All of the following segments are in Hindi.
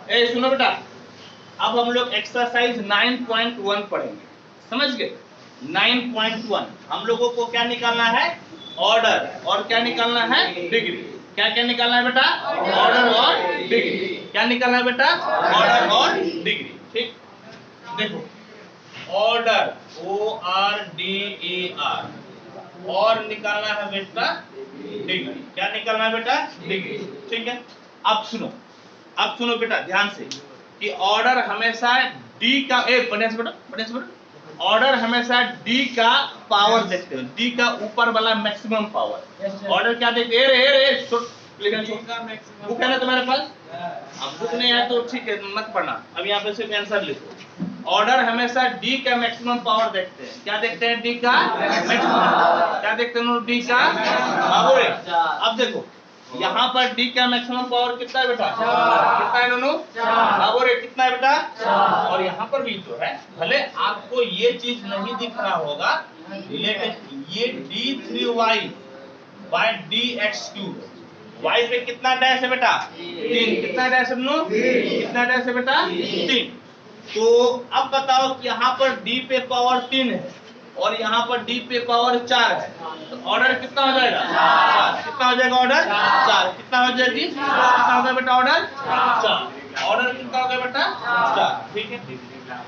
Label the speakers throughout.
Speaker 1: ए सुनो बेटा, अब हम लोग एक्सरसाइज 9.1 पढ़ेंगे, समझ गए? 9.1 हम लोगों को क्या निकालना है? ऑर्डर, और क्या निकालना है? डिग्री। क्या क्या निकालना है बेटा? ऑर्डर और डिग्री। क्या निकालना है बेटा? ऑर्डर और डिग्री। ठीक, देखो ऑर्डर ORDER, और निकालना है बेटा डिग्री। क्या निकालना है बेटा? डिग्री। ठीक है, अब सुनो बेटा ध्यान से कि ऑर्डर हमेशा डी का ऑर्डर हमेशा डी का पावर देखते हो, डी का ऊपर वाला मैक्सिमम पावर। ऑर्डर क्या देखते? बुक है ना तुम्हारे पास? अब बुक नहीं है तो ठीक है मत पढ़ना, अब यहाँ पे सिर्फ आंसर लिखो। ऑर्डर हमेशा डी का मैक्सिमम पावर देखते हैं। क्या देखते हैं? डी का मैक्सिमम। क्या देखते हैं? डी का पावर। अब देखो यहाँ पर डी का मैक्सिमम पावर कितना है बेटा? कितना है नोनू? पावर कितना है बेटा? और यहाँ पर भी तो है, भले आपको ये चीज नहीं दिख रहा होगा लेकिन ये D3y बाय DX3, y पे कितना डैश है बेटा? 3। कितना डैश है नोनू? कितना डैश है बेटा? 3। तो अब बताओ कि यहाँ पर d पे पावर 3 है और यहाँ पर d पे पावर 4 है, तो ऑर्डर कितना हो जाएगा? 4। कितना हो जाएगा ऑर्डर? 4। कितना हो जाएगी? कितना होगा बेटा ऑर्डर? 4। ऑर्डर कितना होगा बेटा? 4। ठीक है,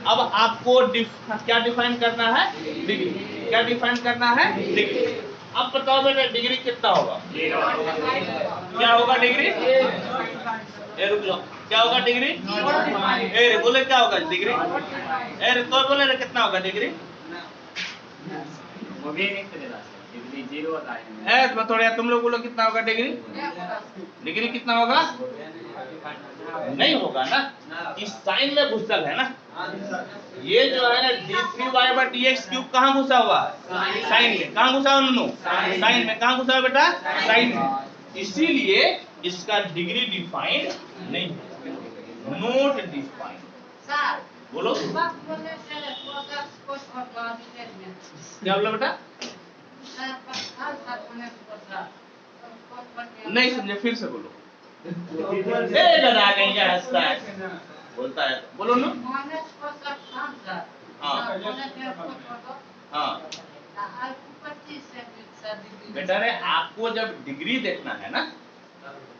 Speaker 1: अब आपको क्या डिफाइन करना है? डिग्री। क्या डिफाइन करना है? डिग्री। अब बताओ बेटा डिग्री कितना होगा? क्या होगा डिग्री? रुक जाओ, क्या होगा डिग्री? बोले क्या होगा डिग्री? तो बोले रे कितना होगा डिग्री? थोड़ा तुम लोग बोलो कितना होगा डिग्री? डिग्री कितना होगा? नहीं होगा ना, इस साइन में घुसल है ना। ये जो है ना D3y/dx³ कहाँ घुसा हुआ है? साइन में। कहाँ घुसा हुआ नोनू? साइन में। कहाँ घुसा हुआ बेटा? साइन में। इसीलिए इसका डिग्री डिफाइंड नहीं है, नोट डिफाइंड। बोलो क्या बोला बेटा? नहीं समझे, फिर से बोलो। डरा कहीं का हंसता है, बोलता है बोलो ना। हाँ बेटा रे, आपको जब डिग्री देखना है ना,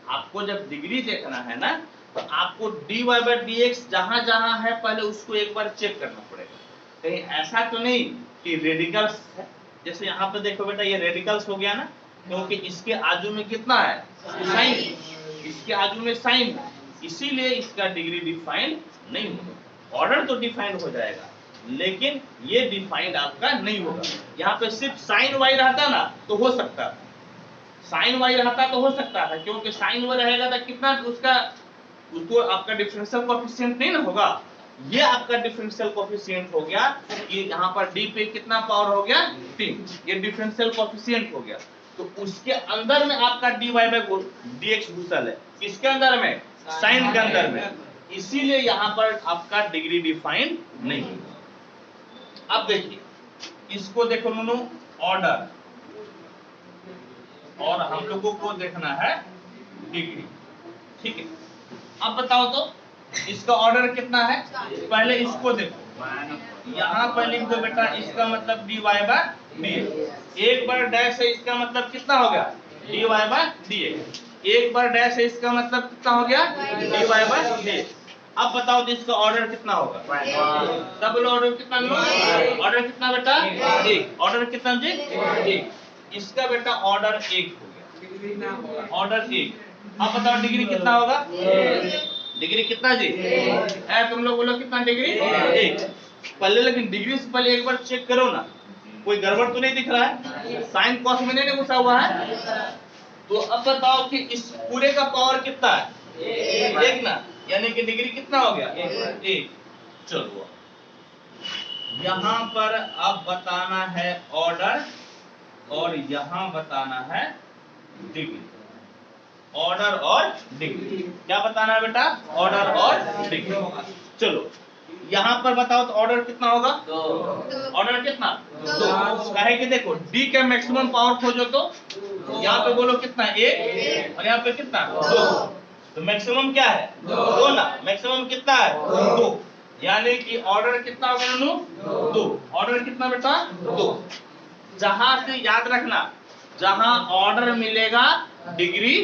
Speaker 1: आपको जब डिग्री देखना है ना, तो आपको dy/dx जहां जहां है पहले उसको एक बार चेक करना पड़ेगा। कहीं ऐसा तो नहीं कि रेडिकल्स है, जैसे यहाँ पे देखो बेटा ये रेडिकल्स हो गया ना, क्योंकि इसके आजू में कितना है? साइन। इसके आजू में साइन, इसीलिए इसका डिग्री डिफाइंड नहीं होगा। ऑर्डर तो डिफाइंड हो जाएगा लेकिन ये डिफाइंड आपका नहीं होगा। यहाँ पे सिर्फ साइन वाई रहता ना तो हो सकता था, साइन वाई रहता तो हो सकता था, क्योंकि साइन वाई रहेगा तो कितना उसको आपका डिफरेंशियल कोएफिशिएंट नहीं ना होगा। ये आपका डिफरेंशियल कोएफिशिएंट हो गया, ये यहाँ पर डी पे कितना पावर हो गया? 3। ये डिफरेंशियल कोएफिशिएंट हो गया, तो उसके अंदर में आपका dy/dx घुसल है। किसके अंदर में? साइन के अंदर में। इसीलिए यहाँ पर आपका डिग्री डिफाइंड नहीं है। अब देखिए इसको देखो नोनू, ऑर्डर, और हम लोगों को देखना है डिग्री। ठीक है, अब बताओ तो इसका ऑर्डर कितना है? पहले इसको देखो, यहाँ पर लिख दो बेटा, इसका मतलब dy/dx। एक बार डैश है, इसका मतलब कितना हो गया? dy/dx। एक बार डैश है, इसका मतलब कितना हो गया? dy/dx। अब बताओ तो इसका ऑर्डर कितना होगा? तब ऑर्डर कितना? ऑर्डर कितना बेटा? 1। ऑर्डर कितना जी? 1। इसका बेटा ऑर्डर 1 हो गया, ऑर्डर 1। अब बताओ डिग्री कितना होगा? डिग्री कितना जी? तुम लोग बोलो कितना डिग्री? 1। पहले लेकिन डिग्री से पहले एक बार चेक करो ना, कोई गड़बड़ तो नहीं दिख रहा है? साइन कॉस में नहीं घुसा हुआ है? तो अब बताओ कि इस पूरे का पावर कितना है? 1 ना, यानी कि डिग्री कितना हो गया? 1। चलो यहाँ पर अब बताना है ऑर्डर और यहाँ बताना है डिग्री। ऑर्डर और डिग्री क्या बताना है बेटा? ऑर्डर और डिग्री। चलो यहाँ पर बताओ तो ऑर्डर कितना होगा? ऑर्डर कितना? 2। कहे कि देखो डी का मैक्सिमम पावर खोजो तो यहाँ पे बोलो कितना? 1 और यहाँ पे कितना? 2। तो मैक्सिमम क्या है? 2 ना। मैक्सिमम कितना है? 2। यानी कि ऑर्डर कितना होगा नन्नू? 2। ऑर्डर कितना बेटा? 2। जहां से याद रखना, जहां ऑर्डर मिलेगा डिग्री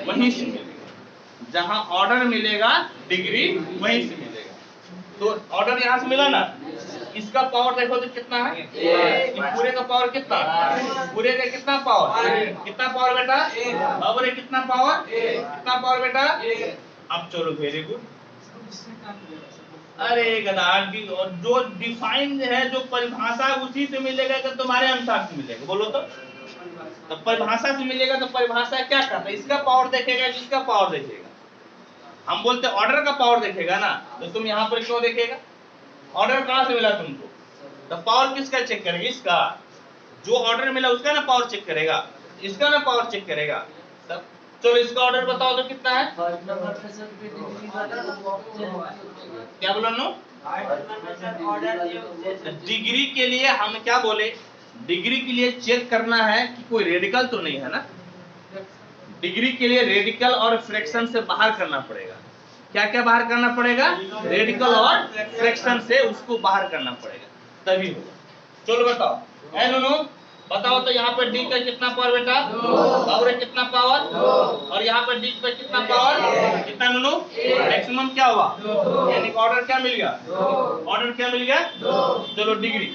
Speaker 1: वहीं से मिलेगा। जहां ऑर्डर मिलेगा डिग्री वहीं से मिलेगा। तो ऑर्डर यहां से मिला ना, इसका पावर देखो तो कितना है? पूरे का पावर कितना? पूरे का कितना पावर? कितना पावर बेटा? अब कितना पावर? कितना पावर बेटा? अब चलो वेरी गुड। अरे गधा, जो डिफाइंड है, जो परिभाषा उसी से मिलेगा कि तुम्हारे अनुसार से मिलेगा। बोलो तो परिभाषा से मिलेगा तो परिभाषा क्या करना है? इसका पावर देखेगा कि इसका पावर देखेगा? हम बोलते ऑर्डर का पावर देखेगा ना, तो तुम यहाँ पर क्यों देखेगा? ऑर्डर कहाँ से मिला तुमको? तो पावर किसका चेक करेगा? इसका। जो ऑर्डर मिला उसका ना पावर चेक करेगा, इसका ना पावर चेक करेगा। तब चलो इसका ऑर्डर बताओ तो कितना है? क्या बोला नो? डिग्री के लिए हम क्या बोले? डिग्री के लिए चेक करना है कि कोई रेडिकल तो नहीं है ना। डिग्री के लिए रेडिकल और फ्रैक्शन से बाहर करना पड़ेगा। क्या क्या बाहर करना पड़ेगा? रेडिकल और फ्रैक्शन से उसको बाहर करना पड़ेगा, तभी होगा। चलो बताओ, है नूनू? बताओ तो यहाँ पे डी का कितना पावर बेटा? और कितना पावर? और यहाँ पे डी पे कितना पावर? कितना नूनू? मैक्सिमम क्या हुआ? यानी ऑर्डर क्या मिल गया? ऑर्डर क्या मिल गया? चलो डिग्री।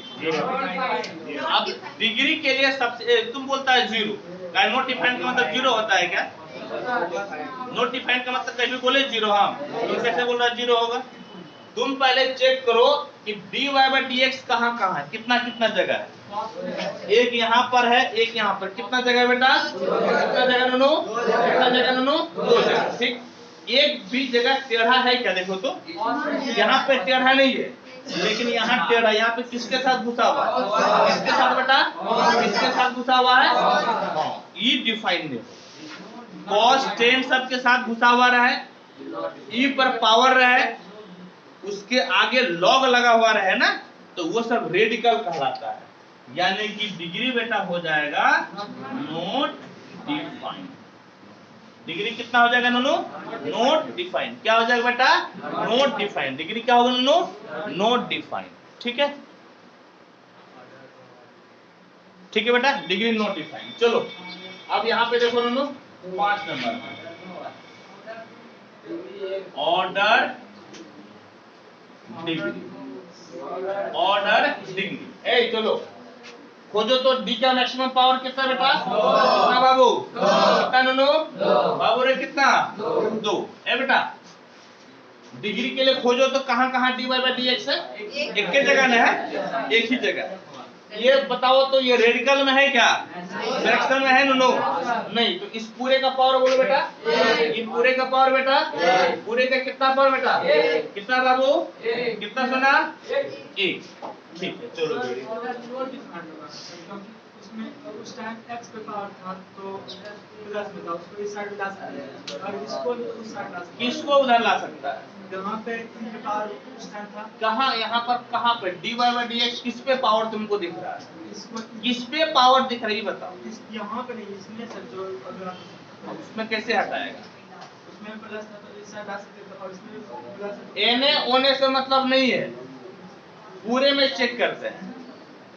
Speaker 1: अब डिग्री के लिए सबसे तुम बोलता है 0। नोट डिफाइंड का मतलब 0 होता है क्या? नोट डिफाइंड का मतलब कभी बोले 0 हम, तो कैसे बोल रहा 0 होगा? तुम पहले चेक करो कि dy by dx कहाँ कहाँ है, कितना कितना जगह है। एक यहाँ पर है, एक यहाँ पर। कितना जगह है बेटा? कितना जगह नूनू? कितना जगह नूनू? 2 जगह। ठीक। एक भी जगह टेढ़ा है क्या? देखो तो यहाँ पे टेढ़ा नहीं है, लेकिन यहाँ टेढ़ा। यहाँ पे किसके साथ घुसा हुआ है? किसके साथ बेटा? किसके साथ घुसा हुआ है? ई डिफाइन देखो, cos tan सबके साथ घुसा हुआ रहे, ई पर पावर रहे, उसके आगे लॉग लगा हुआ रहे ना, तो वो सब रेडिकल कहलाता है। यानी कि डिग्री बेटा हो जाएगा नोट डिफाइंड। डिग्री कितना हो जाएगा नोनू? Not defined. क्या हो जाएगा बेटा? Not defined. डिग्री क्या होगा नोनू? Not defined. ठीक है, ठीक है बेटा, डिग्री नोट डिफाइंड। चलो अब यहाँ पे देखो नोनू 5 number order degree. Order degree. ए चलो खोजो तो डी का मैक्सिमम पावर कितना बेटा? कितना बाबू? कितना नोनू? बाबू रे कितना? 2। ए बेटा डिग्री के लिए खोजो तो कहाँ कहाँ dy by dx है? एक ही जगह में है, एक ही जगह। ये बताओ तो ये रेडिकल में है क्या? फ्रैक्शन में है नोनू? नहीं। तो इस पूरे का पावर बोलो बेटा। ये पूरे का पावर बेटा, पूरे का कितना पावर बेटा? कितना बाबू? कितना सुना? 1। ठीक है, चलो
Speaker 2: उसमें उस टाइम x पे पावर था तो प्लस में था, उसको इस साइड ला सकते हैं और इसको उस साइड ला सकते हैं।
Speaker 1: किसको उधर ला सकता है?
Speaker 2: जहाँ पे इनके पावर उस टाइम था।
Speaker 1: कहाँ? यहाँ पर कहाँ पे dy by dx किस पे पावर तुमको दिख रहा है?
Speaker 2: इसको
Speaker 1: किस पे पावर दिख रही बताओ?
Speaker 2: यहाँ पे नहीं, इसमें सर जो अगर
Speaker 1: उसमें कैसे हटाएगा?
Speaker 2: उसमें प्लस था तो इस साइड ला सकते थे और इसमें प्लस।
Speaker 1: एने ओने से मतलब नहीं है, पूरे में चेक करते हैं।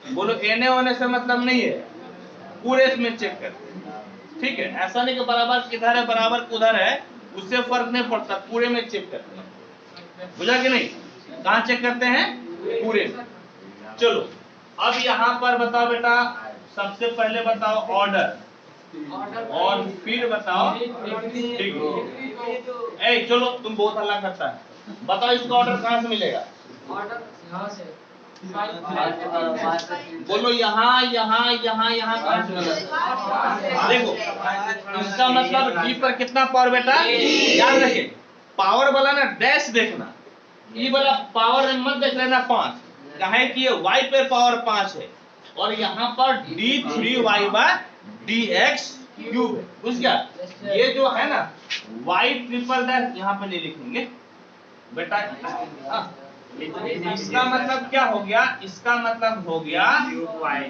Speaker 1: बोलो एने ओने से मतलब नहीं है, पूरे में चेक करते हैं। ठीक है, ऐसा नहीं कि बराबर किधर है बराबर उधर है, उससे फर्क नहीं पड़ता, पूरे में चेक करते हैं। बुझा कि नहीं? कहाँ चेक करते हैं? पूरे में। चलो अब यहाँ पर बताओ बेटा, सबसे पहले बताओ ऑर्डर और फिर बताओ डिग्री। ए चलो तुम बहुत हल्ला करता है, बताओ इसका ऑर्डर कहाँ से मिलेगा?
Speaker 2: ऑर्डर यहाँ से
Speaker 1: बोलो यहाँ यहाँ यहाँ यहाँ कहाँ से मिलेगा? देखो इसका मतलब डी पर कितना पावर बेटा? याद रखिए पावर वाला ना डैश देखना, ई वाला पावर मत देख लेना 5, कहे कि ये y पे पावर 5 है और यहाँ पर d3y बाय dx क्यूब है। बुझ गया? ये जो है ना y ट्रिपल डैश यहाँ पे नहीं लिखेंगे बेटा। इसका मतलब क्या हो गया? इसका मतलब हो गया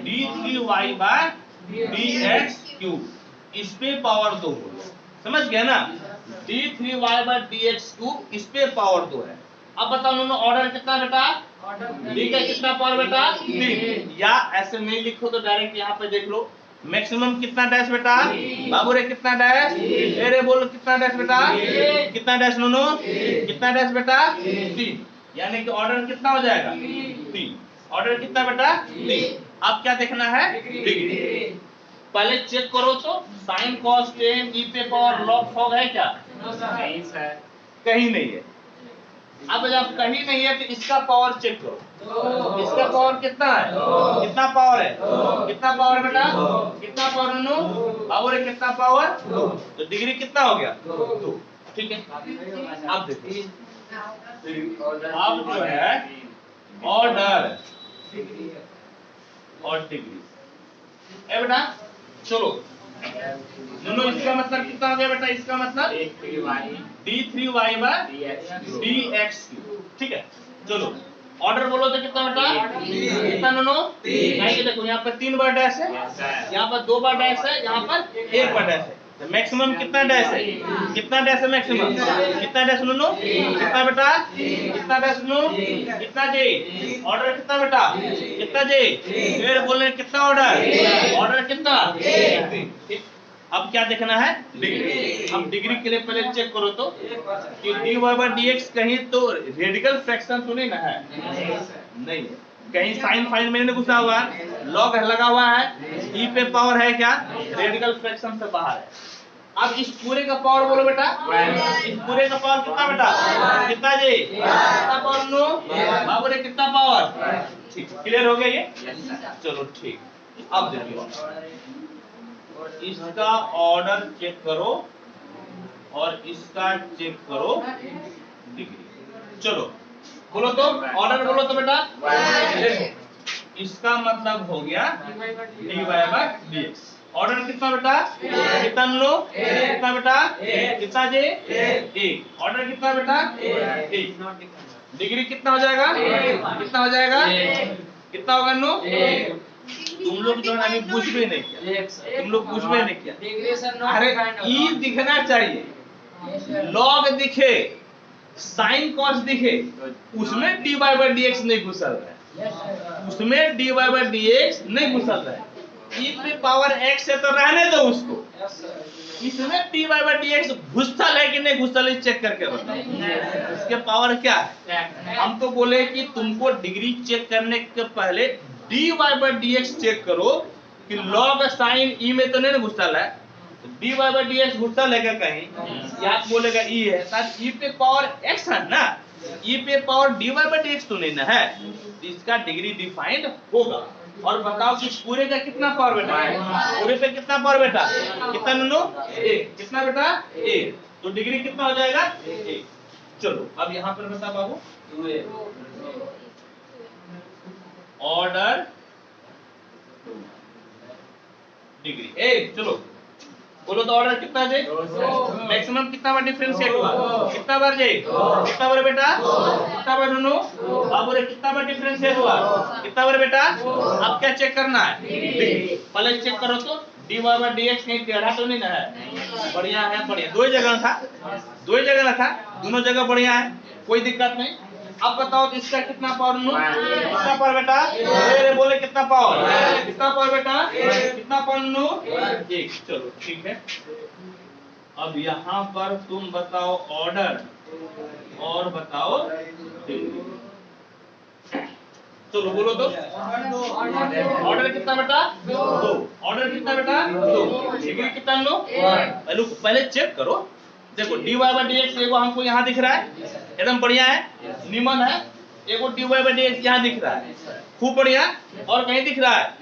Speaker 1: d3y बाय dx क्यूब, इस पे पावर 2 हो। समझ गया ना? d3y/dx3 इस पे पावर 2 है। अब बताओ दोनों ऑर्डर कितना बेटा? डी का कितना पावर बेटा? 3। या ऐसे नहीं लिखो तो डायरेक्ट यहाँ पे देख लो, मैक्सिमम कितना डैश बेटा? बाबू रे कितना डैश? अरे बोलो कितना डैश बेटा? कितना डैश नोनो? कितना डैश बेटा? 3। यानी कि ऑर्डर कितना हो जाएगा? 3। ऑर्डर कितना बेटा? 3। अब क्या देखना है? डिग्री। पहले चेक करो तो साइन कॉस टेन ई पे पावर लॉग फॉग है क्या? कहीं नहीं है। अब जब कहीं नहीं है तो इसका पावर चेक करो। इसका पावर कितना है? कितना पावर है? कितना पावर बेटा? कितना पावर नो? बाबू रे कितना पावर? तो डिग्री कितना हो गया? 2। ठीक है। अब देखो, अब जो है ऑर्डर और डिग्री ए बेटा, चलो दोनों, इसका मतलब कितना हो गया बेटा? इसका मतलब d3y/dx3। ठीक है, चलो ऑर्डर बोलो तो कितना बेटा? कितना दोनों? देखो यहाँ पर 3 बार डैश है, यहाँ पर 2 बार डैश है, यहाँ पर 1 बार डैश है। तो मैक्सिमम कितना डैश है? कितना डैश है मैक्सिमम? कितना डैश दोनों? कितना बेटा? कितना डैश दोनों? कितना जे? ऑर्डर कितना बेटा? कितना जे? फिर बोलने कितना ऑर्डर? ऑर्डर कितना? अब क्या देखना है? डिग्री। अब डिग्री के लिए पहले चेक करो तो कि dy/dx कहीं तो रेडिकल फ्रैक्शन तो नहीं ना है? नहीं है। कहीं साइन फाइन में नहीं घुसा हुआ है, लॉग लगा हुआ है, ई पे पावर है क्या? रेडिकल फ्रैक्शन से बाहर है। अब इस पूरे का पावर बोलो बेटा। इस पूरे का पावर कितना बेटा? कितना जी? कितना पावर नो? बाबू रे कितना पावर? ठीक, क्लियर हो गया ये? चलो ठीक। अब देखिए, इसका ऑर्डर चेक करो और इसका चेक करो डिग्री। चलो बोलो तो, ऑर्डर बोलो तो बेटा। इसका मतलब हो गया dy/dx। ऑर्डर कितना बेटा? कितना लो? कितना बेटा? कितना जे? 1। ऑर्डर कितना बेटा? 1। डिग्री कितना हो जाएगा? कितना हो जाएगा? कितना होगा नो? तुम लोग जो है अभी कुछ भी नहीं किया, तुम लोग कुछ भी नहीं किया। अरे ई दिखना चाहिए, लॉग दिखे, साइन कॉस दिखे, उसमें dy/dx नहीं घुसल रहा है, उसमें dy/dx नहीं घुसल रहा है। ई पे पावर x है तो रहने दो उसको, इसमें dy/dx घुसल है कि नहीं घुसल है चेक करके बताओ। इसके पावर क्या है? हम तो बोले कि तुमको डिग्री चेक करने के पहले dy/dx चेक करो कि लॉग साइन ई में तो नहीं घुसल है। dy/dx घुसल है क्या कहीं? या बोलेगा ई है, शायद ई पे पावर x है ना, ई पे पावर dy/dx तो नहीं ना है, इसका डिग्री डिफाइंड होगा। और बताओ कि पूरे का कितना पावर बेटा? पूरे पे कितना पावर बेटा? कितना नो? 1। कितना बेटा? 1। तो डिग्री कितना हो जाएगा? 1। चलो अब यहाँ पर बता बाबू, ऑर्डर डिग्री। चलो बोलो तो ऑर्डर कितना जे? मैक्सिमम कितना बार डिफरेंशिएट हुआ? कितना बार जे? कितना बार बेटा? कितना बार नो? अब बोले कितना बार डिफरेंशिएट हुआ? कितना बार बेटा? अब क्या चेक करना है? पहले चेक करो तो dy/dx कहीं टेढ़ा तो नहीं ना है? बढ़िया है, बढ़िया। दो ही जगह था, दो ही जगह था, दोनों जगह बढ़िया है, कोई दिक्कत नहीं। अब बताओ तो इसका कितना पावर नो? कितना पावर बेटा? अरे बोले कितना पावर? कितना पावर बेटा? कितना पावर नो? 1। चलो ठीक है। अब यहाँ पर तुम बताओ ऑर्डर और बताओ डिग्री। चलो बोलो तो, ऑर्डर कितना बेटा? 2। ऑर्डर कितना बेटा? 2। डिग्री कितना लो? पहले चेक करो। देखो dy/dx एगो हमको यहाँ दिख रहा है, एकदम बढ़िया है, निमन है। एगो dy/dx यहाँ दिख रहा है, खूब बढ़िया। और कहीं दिख रहा है?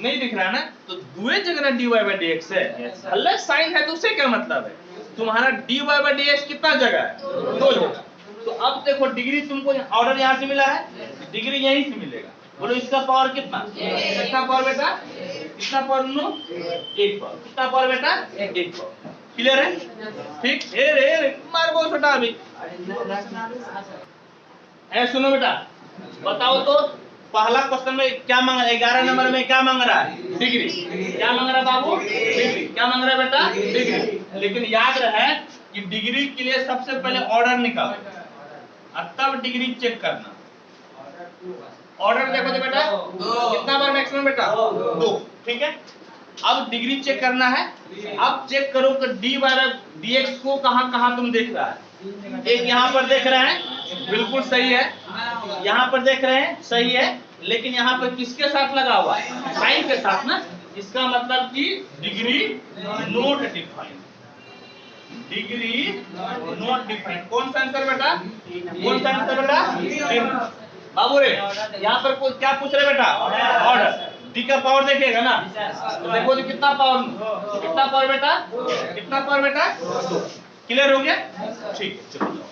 Speaker 1: नहीं दिख रहा है ना, तो दुए जगह dy/dx है, अलग साइन है तो उससे क्या मतलब है? तुम्हारा dy/dx कितना जगह है? 2 जगह। तो अब देखो डिग्री तुमको ऑर्डर यहाँ से मिला है, डिग्री यहीं से मिलेगा। बोलो इसका पावर कितना? कितना पावर बेटा? कितना पावर नो? 1 पावर। कितना पावर बेटा? 1 पावर। क्लियर है? ठीक। मार बहुत छोटा अभी। सुनो बेटा, बताओ तो पहला क्वेश्चन में क्या मांग रहा है? 11 नंबर में क्या मांग रहा है? डिग्री। क्या मांग रहा है बाबू? डिग्री। क्या मांग रहा है बेटा? डिग्री। लेकिन याद रहे कि कि डिग्री के लिए सबसे पहले ऑर्डर निकालो और तब डिग्री चेक करना। ऑर्डर देखो तो बेटा कितना बार मैक्सिमम बेटा 2, ठीक है। अब डिग्री चेक करना है। अब चेक करो कि डी बार dx को कहां तुम देख रहा है। एक यहाँ पर देख रहे हैं, बिल्कुल सही है। यहाँ पर देख रहे हैं, सही है। लेकिन यहाँ पर किसके साथ लगा हुआ है? साइन के साथ ना। इसका मतलब कि degree not defined, degree not defined. कौन सा आंसर बेटा? कौन सा आंसर बेटा? बाबू रे यहाँ पर कोई क्या पूछ रहे बेटा? ऑर्डर। डी का पावर देखिएगा ना, तो देखो तो कितना पावर बेटा? कितना पावर बेटा? 2। क्लियर हो गया? ठीक है, चलो जाओ।